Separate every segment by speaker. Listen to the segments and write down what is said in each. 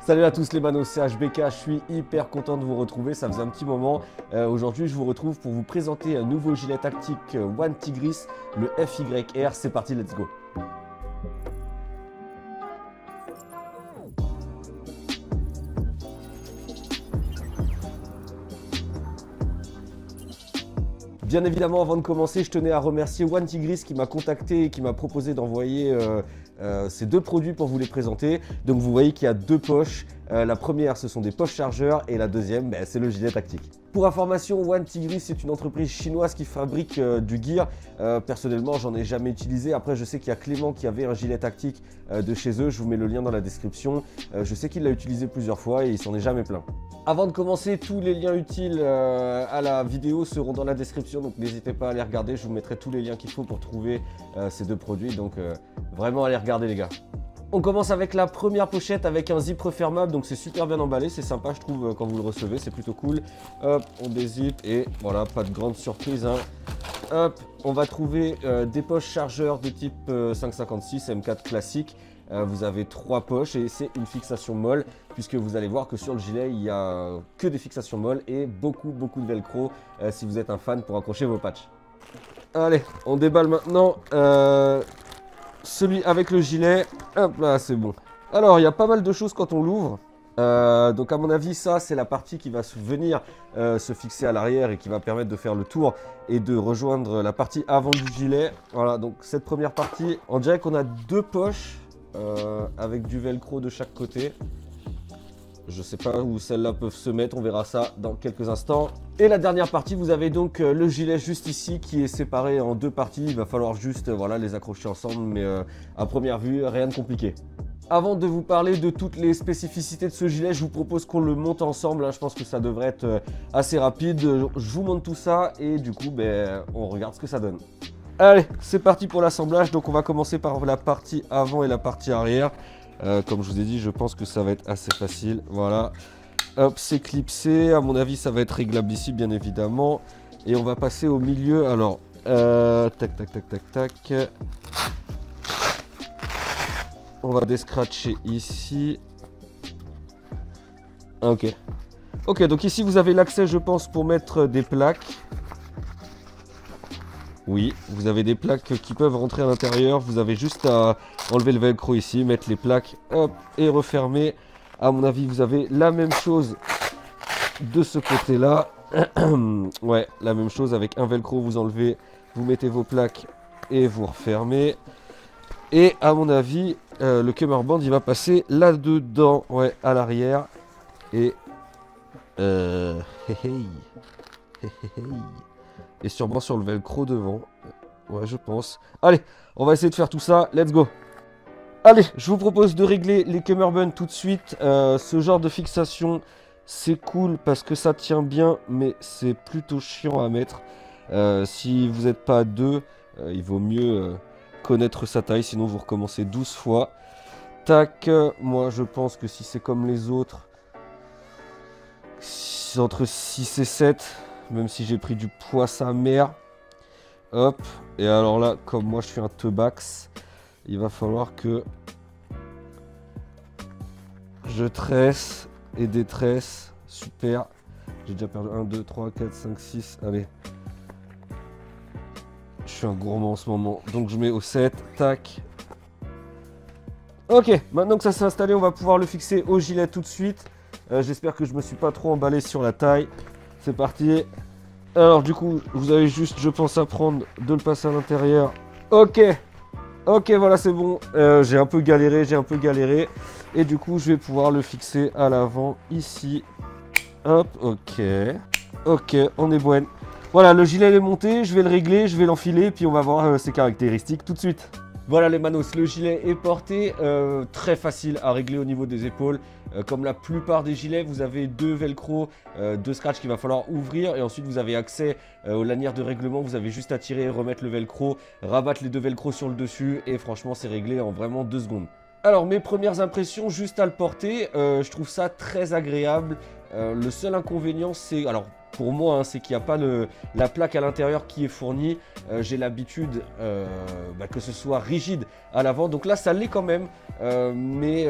Speaker 1: Salut à tous les manos, c'est HBK, je suis hyper content de vous retrouver, ça faisait un petit moment. Aujourd'hui je vous retrouve pour vous présenter un nouveau gilet tactique One Tigris, le FYR, c'est parti, let's go. Bien évidemment, avant de commencer, je tenais à remercier One Tigris qui m'a contacté et qui m'a proposé d'envoyer ces deux produits pour vous les présenter. Donc vous voyez qu'il y a deux poches. La première, ce sont des poches chargeurs et la deuxième, c'est le gilet tactique. Pour information, One Tigris c'est une entreprise chinoise qui fabrique du gear. Personnellement, j'en ai jamais utilisé. Après, je sais qu'il y a Clément qui avait un gilet tactique de chez eux. Je vous mets le lien dans la description. Je sais qu'il l'a utilisé plusieurs fois et il s'en est jamais plaint. Avant de commencer, tous les liens utiles à la vidéo seront dans la description. Donc n'hésitez pas à les regarder. Je vous mettrai tous les liens qu'il faut pour trouver ces deux produits. Donc vraiment, allez regarder les gars. On commence avec la première pochette avec un zip refermable, donc c'est super bien emballé, c'est sympa je trouve quand vous le recevez, c'est plutôt cool. Hop, on dézippe et voilà, pas de grande surprise. Hein. Hop, on va trouver des poches chargeurs de type 556 M4 classique. Vous avez trois poches et c'est une fixation molle puisque vous allez voir que sur le gilet il n'y a que des fixations molles et beaucoup de velcro si vous êtes un fan pour accrocher vos patchs. Allez, on déballe maintenant. Celui avec le gilet, hop là c'est bon. Alors il y a pas mal de choses quand on l'ouvre. Donc à mon avis ça c'est la partie qui va venir se fixer à l'arrière et qui va permettre de faire le tour et de rejoindre la partie avant du gilet. Voilà, donc cette première partie, on dirait qu'on a deux poches avec du velcro de chaque côté. Je sais pas où celles-là peuvent se mettre, on verra ça dans quelques instants. Et la dernière partie, vous avez donc le gilet juste ici qui est séparé en deux parties. Il va falloir juste voilà, les accrocher ensemble, mais à première vue, rien de compliqué. Avant de vous parler de toutes les spécificités de ce gilet, je vous propose qu'on le monte ensemble. Hein. Je pense que ça devrait être assez rapide. Je vous montre tout ça et du coup, on regarde ce que ça donne. Allez, c'est parti pour l'assemblage. Donc on va commencer par la partie avant et la partie arrière. Comme je vous ai dit, je pense que ça va être assez facile. Voilà. Hop, c'est clipsé. À mon avis, ça va être réglable ici, bien évidemment. Et on va passer au milieu. Alors, tac. On va descratcher ici. Ok. Ok, donc ici, vous avez l'accès, je pense, pour mettre des plaques. Oui, vous avez des plaques qui peuvent rentrer à l'intérieur. Vous avez juste à enlever le velcro ici, mettre les plaques, hop, et refermer. À mon avis, vous avez la même chose de ce côté-là. Ouais, la même chose avec un velcro, vous enlevez, vous mettez vos plaques et vous refermez. Et à mon avis, le cummerbund, il va passer là-dedans, ouais, à l'arrière. Et... Et sûrement sur le velcro devant. Ouais, je pense. Allez, on va essayer de faire tout ça. Let's go. Allez, je vous propose de régler les cummerbunds tout de suite. Ce genre de fixation, c'est cool parce que ça tient bien, mais c'est plutôt chiant à mettre. Si vous n'êtes pas à deux, il vaut mieux connaître sa taille, sinon vous recommencez 12 fois. Tac, moi je pense que si c'est comme les autres, c'est entre 6 et 7. Même si j'ai pris du poids sa mère. Hop. Et alors là, comme moi je suis un tebax, il va falloir que je tresse et détresse. Super. J'ai déjà perdu 1, 2, 3, 4, 5, 6. Allez. Je suis un gourmand en ce moment. Donc je mets au 7. Tac. Ok. Maintenant que ça s'est installé, on va pouvoir le fixer au gilet tout de suite. J'espère que je me suis pas trop emballé sur la taille. C'est parti. Alors du coup, vous avez juste, je pense, à prendre de le passer à l'intérieur. Ok. Ok, voilà, c'est bon. J'ai un peu galéré. Et du coup, je vais pouvoir le fixer à l'avant, ici. Hop, ok. Ok, on est bon. Voilà, le gilet est monté. Je vais le régler, je vais l'enfiler. Puis on va voir ses caractéristiques tout de suite. Voilà les manos, le gilet est porté, très facile à régler au niveau des épaules. Comme la plupart des gilets, vous avez deux velcro, deux scratch qu'il va falloir ouvrir et ensuite vous avez accès aux lanières de règlement. Vous avez juste à tirer, remettre le velcro, rabattre les deux velcro sur le dessus et franchement c'est réglé en vraiment 2 secondes. Alors mes premières impressions juste à le porter, je trouve ça très agréable. Le seul inconvénient c'est, alors pour moi, hein, c'est qu'il n'y a pas la plaque à l'intérieur qui est fournie. J'ai l'habitude que ce soit rigide à l'avant. Donc là, ça l'est quand même, mais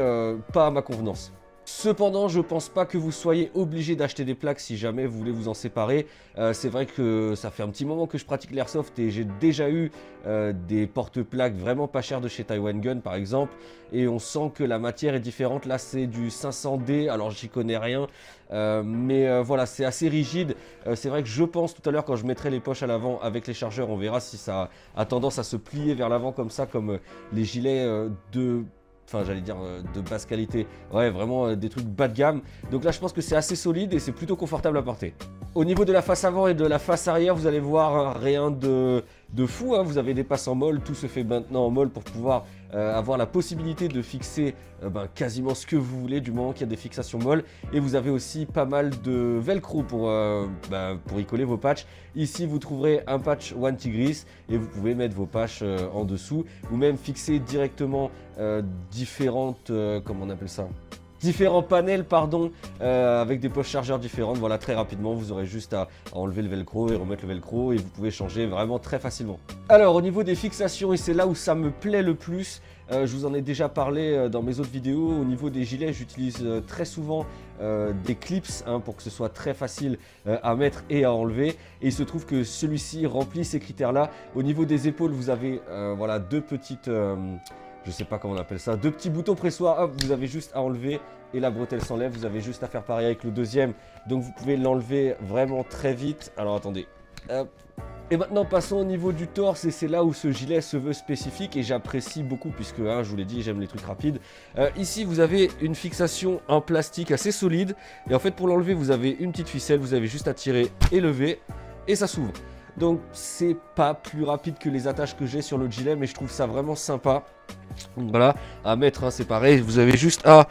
Speaker 1: pas à ma convenance. Cependant, je pense pas que vous soyez obligé d'acheter des plaques si jamais vous voulez vous en séparer. C'est vrai que ça fait un petit moment que je pratique l'airsoft et j'ai déjà eu des porte-plaques vraiment pas chers de chez Taiwan Gun par exemple. Et on sent que la matière est différente. Là, c'est du 500D, alors j'y connais rien. Mais voilà, c'est assez rigide. C'est vrai que je pense tout à l'heure quand je mettrai les poches à l'avant avec les chargeurs, on verra si ça a tendance à se plier vers l'avant comme ça, comme les gilets de... Enfin, j'allais dire de basse qualité. Ouais, vraiment des trucs bas de gamme. Donc là, je pense que c'est assez solide et c'est plutôt confortable à porter. Au niveau de la face avant et de la face arrière, vous allez voir rien de fou. Hein. Vous avez des passes en molle. Tout se fait maintenant en molle pour pouvoir avoir la possibilité de fixer quasiment ce que vous voulez du moment qu'il y a des fixations molles. Et vous avez aussi pas mal de velcro pour y coller vos patchs. Ici, vous trouverez un patch One Tigris et vous pouvez mettre vos patchs en dessous ou même fixer directement différentes, comment on appelle ça, différents panels pardon, avec des poches chargeurs différentes. Voilà, très rapidement vous aurez juste à enlever le velcro et remettre le velcro et vous pouvez changer vraiment très facilement. Alors au niveau des fixations, et c'est là où ça me plaît le plus, je vous en ai déjà parlé dans mes autres vidéos. Au niveau des gilets, j'utilise très souvent des clips pour que ce soit très facile à mettre et à enlever. Et il se trouve que celui-ci remplit ces critères là. Au niveau des épaules, vous avez voilà, deux petites... je sais pas comment on appelle ça, deux petits boutons pressoirs, hop, vous avez juste à enlever et la bretelle s'enlève. Vous avez juste à faire pareil avec le deuxième, donc vous pouvez l'enlever vraiment très vite. Alors attendez, hop. Et maintenant passons au niveau du torse et c'est là où ce gilet se veut spécifique et j'apprécie beaucoup puisque je vous l'ai dit, j'aime les trucs rapides. Ici vous avez une fixation en plastique assez solide et en fait pour l'enlever vous avez une petite ficelle, vous avez juste à tirer et lever et ça s'ouvre. Donc c'est pas plus rapide que les attaches que j'ai sur le gilet, mais je trouve ça vraiment sympa. Donc voilà, à mettre, c'est pareil, vous avez juste à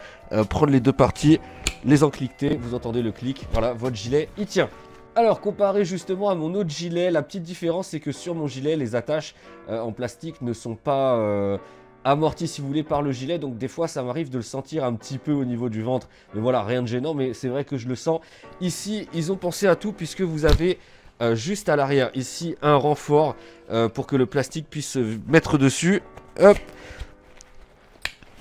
Speaker 1: prendre les deux parties, les encliqueter, vous entendez le clic, voilà, votre gilet il tient. Alors comparé justement à mon autre gilet, la petite différence c'est que sur mon gilet, les attaches en plastique ne sont pas... amorti si vous voulez par le gilet, donc des fois ça m'arrive de le sentir un petit peu au niveau du ventre, mais voilà, rien de gênant, mais c'est vrai que je le sens. Ici ils ont pensé à tout puisque vous avez juste à l'arrière ici un renfort pour que le plastique puisse se mettre dessus, hop.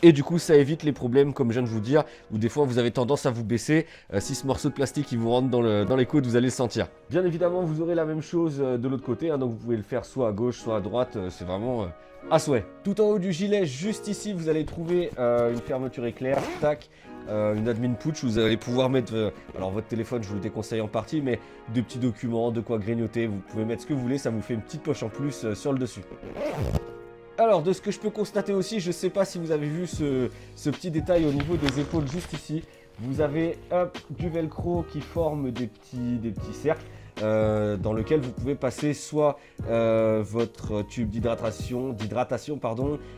Speaker 1: Et du coup ça évite les problèmes comme je viens de vous dire, où des fois vous avez tendance à vous baisser. Si ce morceau de plastique il vous rentre dans les côtes, vous allez le sentir. Bien évidemment vous aurez la même chose de l'autre côté, donc vous pouvez le faire soit à gauche soit à droite, c'est vraiment à souhait. Tout en haut du gilet, juste ici, vous allez trouver une fermeture éclair, tac, une admin pouch où vous allez pouvoir mettre, alors votre téléphone je vous le déconseille en partie, mais des petits documents, de quoi grignoter, vous pouvez mettre ce que vous voulez, ça vous fait une petite poche en plus sur le dessus. Alors de ce que je peux constater aussi, je ne sais pas si vous avez vu ce petit détail au niveau des épaules juste ici. Vous avez hop, du velcro qui forme des petits cercles dans lequel vous pouvez passer soit votre tube d'hydratation,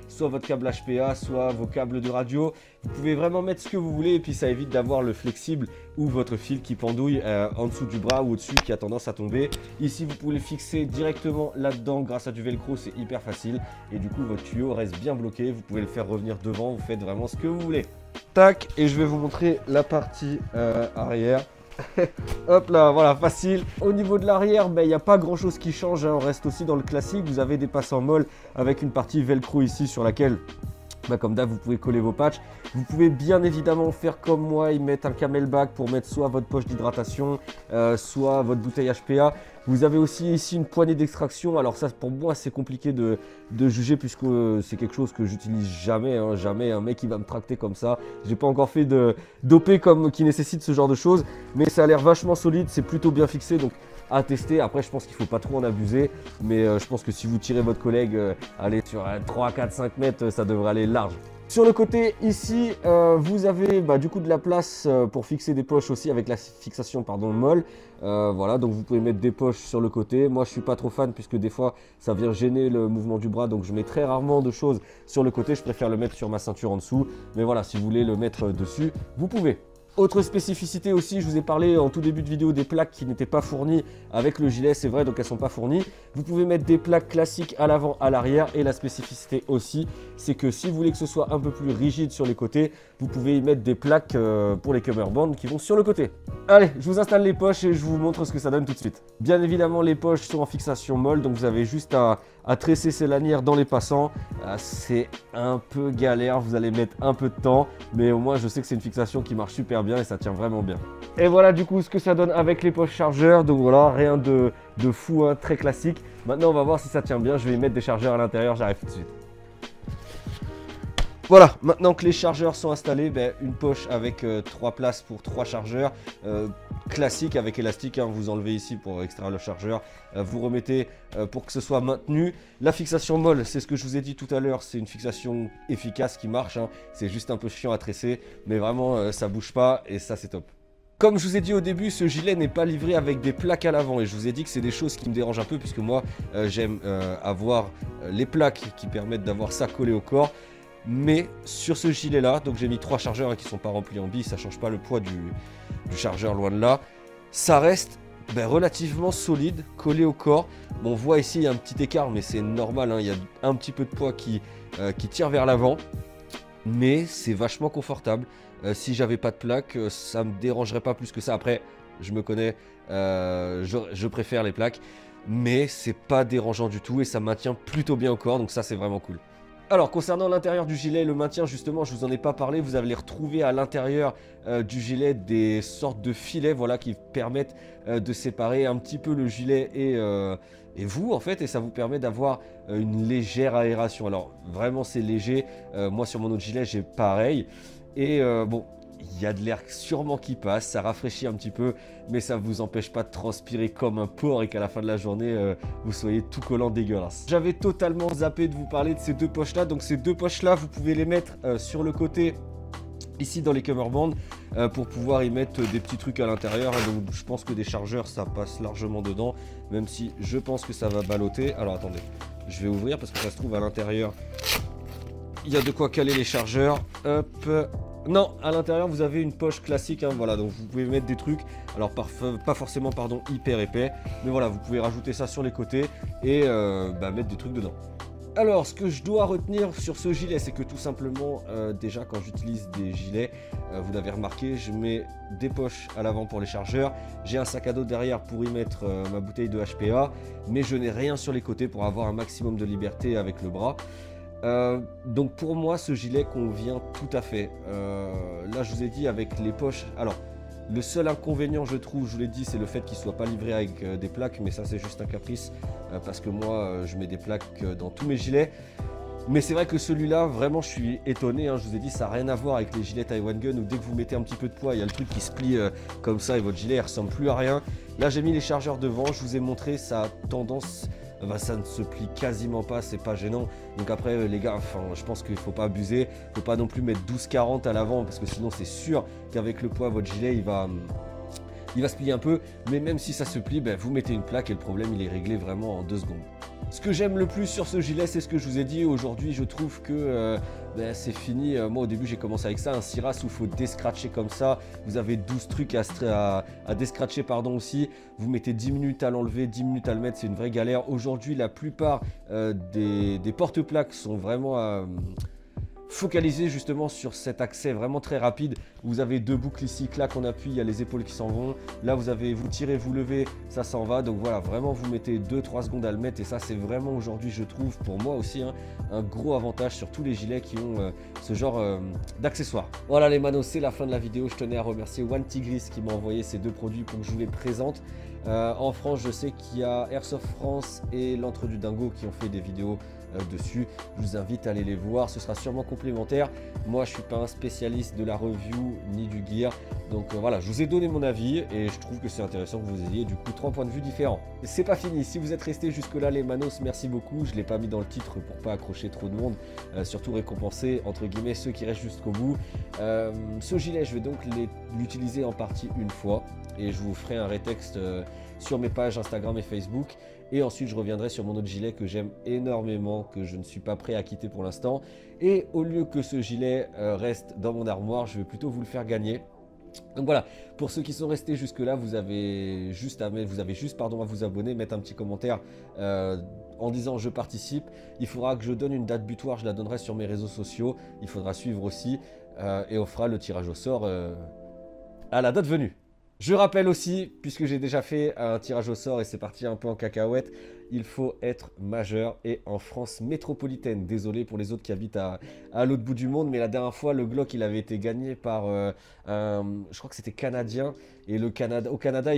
Speaker 1: soit votre câble HPA, soit vos câbles de radio. Vous pouvez vraiment mettre ce que vous voulez et puis ça évite d'avoir le flexible ou votre fil qui pendouille en dessous du bras ou au-dessus qui a tendance à tomber. Ici vous pouvez le fixer directement là-dedans grâce à du velcro, c'est hyper facile et du coup votre tuyau reste bien bloqué. Vous pouvez le faire revenir devant, vous faites vraiment ce que vous voulez. Tac, et je vais vous montrer la partie arrière. Hop là, voilà, facile. Au niveau de l'arrière, il n'y a pas grand chose qui change, on reste aussi dans le classique. Vous avez des passes en molle avec une partie velcro ici sur laquelle, comme d'hab, vous pouvez coller vos patchs. Vous pouvez bien évidemment faire comme moi, y mettre un camelback pour mettre soit votre poche d'hydratation, soit votre bouteille HPA. Vous avez aussi ici une poignée d'extraction. Alors ça, pour moi, c'est compliqué de juger puisque c'est quelque chose que j'utilise jamais. Jamais un mec qui va me tracter comme ça. J'ai pas encore fait d'OP qui nécessite ce genre de choses. Mais ça a l'air vachement solide, c'est plutôt bien fixé. Donc à tester. Après, je pense qu'il ne faut pas trop en abuser. Mais je pense que si vous tirez votre collègue, allez sur 3, 4, 5 mètres, ça devrait aller large. Sur le côté ici, vous avez du coup de la place pour fixer des poches aussi avec la fixation molle. Voilà, donc vous pouvez mettre des poches sur le côté. Moi je suis pas trop fan puisque des fois ça vient gêner le mouvement du bras, donc je mets très rarement de choses sur le côté. Je préfère le mettre sur ma ceinture en dessous. Mais voilà, si vous voulez le mettre dessus, vous pouvez. Autre spécificité aussi, je vous ai parlé en tout début de vidéo des plaques qui n'étaient pas fournies avec le gilet, c'est vrai, donc elles ne sont pas fournies. Vous pouvez mettre des plaques classiques à l'avant, à l'arrière, et la spécificité aussi, c'est que si vous voulez que ce soit un peu plus rigide sur les côtés, vous pouvez y mettre des plaques pour les cummerbunds qui vont sur le côté. Allez, je vous installe les poches et je vous montre ce que ça donne tout de suite. Bien évidemment, les poches sont en fixation molle, donc vous avez juste à à tresser ces lanières dans les passants. C'est un peu galère, vous allez mettre un peu de temps, mais au moins je sais que c'est une fixation qui marche super bien et ça tient vraiment bien. Et voilà du coup ce que ça donne avec les poches chargeurs. Donc voilà, rien de fou, hein, très classique. Maintenant on va voir si ça tient bien, je vais y mettre des chargeurs à l'intérieur, j'arrive tout de suite. Voilà, maintenant que les chargeurs sont installés, une poche avec 3 places pour 3 chargeurs, classique avec élastique, hein, vous enlevez ici pour extraire le chargeur, vous remettez pour que ce soit maintenu. La fixation molle, c'est ce que je vous ai dit tout à l'heure, c'est une fixation efficace qui marche, hein, c'est juste un peu chiant à tresser, mais vraiment ça bouge pas et ça c'est top. Comme je vous ai dit au début, ce gilet n'est pas livré avec des plaques à l'avant et je vous ai dit que c'est des choses qui me dérangent un peu puisque moi j'aime avoir les plaques qui permettent d'avoir ça collé au corps. Mais sur ce gilet là, donc j'ai mis 3 chargeurs qui ne sont pas remplis en billes, ça ne change pas le poids du chargeur loin de là. Ça reste relativement solide, collé au corps. Bon, on voit ici il y a un petit écart mais c'est normal, hein, il y a un petit peu de poids qui tire vers l'avant. Mais c'est vachement confortable. Si j'avais pas de plaque, ça me dérangerait pas plus que ça. Après, je me connais, je préfère les plaques. Mais c'est pas dérangeant du tout et ça maintient plutôt bien au corps, donc ça c'est vraiment cool. Alors concernant l'intérieur du gilet, le maintien justement, je vous en ai pas parlé, vous allez retrouver à l'intérieur du gilet des sortes de filets, voilà, qui permettent de séparer un petit peu le gilet et vous en fait, et ça vous permet d'avoir une légère aération. Alors vraiment c'est léger, moi sur mon autre gilet j'ai pareil, et bon, il y a de l'air sûrement qui passe, ça rafraîchit un petit peu, mais ça ne vous empêche pas de transpirer comme un porc et qu'à la fin de la journée, vous soyez tout collant dégueulasse. J'avais totalement zappé de vous parler de ces deux poches-là. Donc ces deux poches-là, vous pouvez les mettre sur le côté, ici dans les cummerbunds, pour pouvoir y mettre des petits trucs à l'intérieur. Donc je pense que des chargeurs, ça passe largement dedans, même si je pense que ça va balloter. Alors attendez, je vais ouvrir parce que ça se trouve à l'intérieur. Il y a de quoi caler les chargeurs. Hop. Non, à l'intérieur vous avez une poche classique, hein, voilà, donc vous pouvez mettre des trucs, alors pas forcément pardon hyper épais, mais voilà, vous pouvez rajouter ça sur les côtés et mettre des trucs dedans. Alors ce que je dois retenir sur ce gilet, c'est que tout simplement déjà quand j'utilise des gilets, vous l'avez remarqué, je mets des poches à l'avant pour les chargeurs, j'ai un sac à dos derrière pour y mettre ma bouteille de HPA, mais je n'ai rien sur les côtés pour avoir un maximum de liberté avec le bras. Donc pour moi ce gilet convient tout à fait. Là je vous ai dit avec les poches, alors le seul inconvénient je trouve, je vous l'ai dit, c'est le fait qu'il ne soit pas livré avec des plaques, mais ça c'est juste un caprice parce que moi je mets des plaques dans tous mes gilets. Mais c'est vrai que celui-là, vraiment, je suis étonné, hein, je vous ai dit, ça n'a rien à voir avec les gilets Taiwan Gun où dès que vous mettez un petit peu de poids, il y a le truc qui se plie comme ça et votre gilet ne ressemble plus à rien. Là, j'ai mis les chargeurs devant, je vous ai montré, ça a tendance, ça ne se plie quasiment pas, c'est pas gênant. Donc après, les gars, je pense qu'il ne faut pas abuser, il ne faut pas non plus mettre 12-40 à l'avant parce que sinon, c'est sûr qu'avec le poids, votre gilet, il va se plier un peu. Mais même si ça se plie, vous mettez une plaque et le problème, il est réglé vraiment en 2 secondes. Ce que j'aime le plus sur ce gilet, c'est ce que je vous ai dit. Aujourd'hui, je trouve que c'est fini. Moi, au début, j'ai commencé avec ça, un Siras où il faut descratcher comme ça. Vous avez 12 trucs à descratcher aussi. Vous mettez 10 minutes à l'enlever, 10 minutes à le mettre. C'est une vraie galère. Aujourd'hui, la plupart des porte-plaques sont vraiment focalisé justement sur cet accès vraiment très rapide. Vous avez 2 boucles ici, clac, on appuie, il y a les épaules qui s'en vont. Là vous tirez, vous levez, ça s'en va. Donc voilà, vraiment vous mettez 2-3 secondes à le mettre et ça c'est vraiment aujourd'hui, je trouve, pour moi aussi, hein, un gros avantage sur tous les gilets qui ont ce genre d'accessoires. Voilà les manos, c'est la fin de la vidéo. Je tenais à remercier One Tigris qui m'a envoyé ces 2 produits pour que je vous les présente. En France, je sais qu'il y a Airsoft France et l'Entre du Dingo qui ont fait des vidéos dessus. Je vous invite à aller les voir, ce sera sûrement complémentaire. Moi je suis pas un spécialiste de la review ni du gear, donc voilà, je vous ai donné mon avis et je trouve que c'est intéressant que vous ayez du coup 3 points de vue différents. C'est pas fini, si vous êtes resté jusque là les manos, merci beaucoup. Je l'ai pas mis dans le titre pour pas accrocher trop de monde, surtout récompenser entre guillemets ceux qui restent jusqu'au bout. Ce gilet je vais donc l'utiliser en partie une fois et je vous ferai un rétexte sur mes pages Instagram et Facebook. Et ensuite je reviendrai sur mon autre gilet que j'aime énormément, que je ne suis pas prêt à quitter pour l'instant. Et au lieu que ce gilet reste dans mon armoire, je vais plutôt vous le faire gagner. Donc voilà, pour ceux qui sont restés jusque là, vous avez juste à vous abonner, mettre un petit commentaire en disant je participe. Il faudra que je donne une date butoir, je la donnerai sur mes réseaux sociaux. Il faudra suivre aussi et on fera le tirage au sort à la date venue. Je rappelle aussi, puisque j'ai déjà fait un tirage au sort et c'est parti un peu en cacahuète, il faut être majeur et en France métropolitaine. Désolé pour les autres qui habitent à l'autre bout du monde, mais la dernière fois, le Glock, il avait été gagné par je crois que c'était canadien. Et au Canada,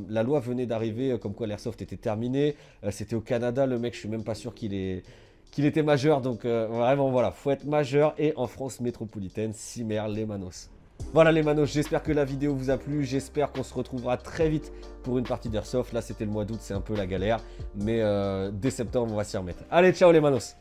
Speaker 1: la loi venait d'arriver, comme quoi l'airsoft était terminé. C'était au Canada, le mec, je suis même pas sûr qu'il était majeur. Donc vraiment, voilà, faut être majeur et en France métropolitaine, Cimer, les Manos. Voilà les manos, j'espère que la vidéo vous a plu, j'espère qu'on se retrouvera très vite pour une partie d'airsoft. Là c'était le mois d'août, c'est un peu la galère, mais dès septembre on va s'y remettre. Allez, ciao les manos.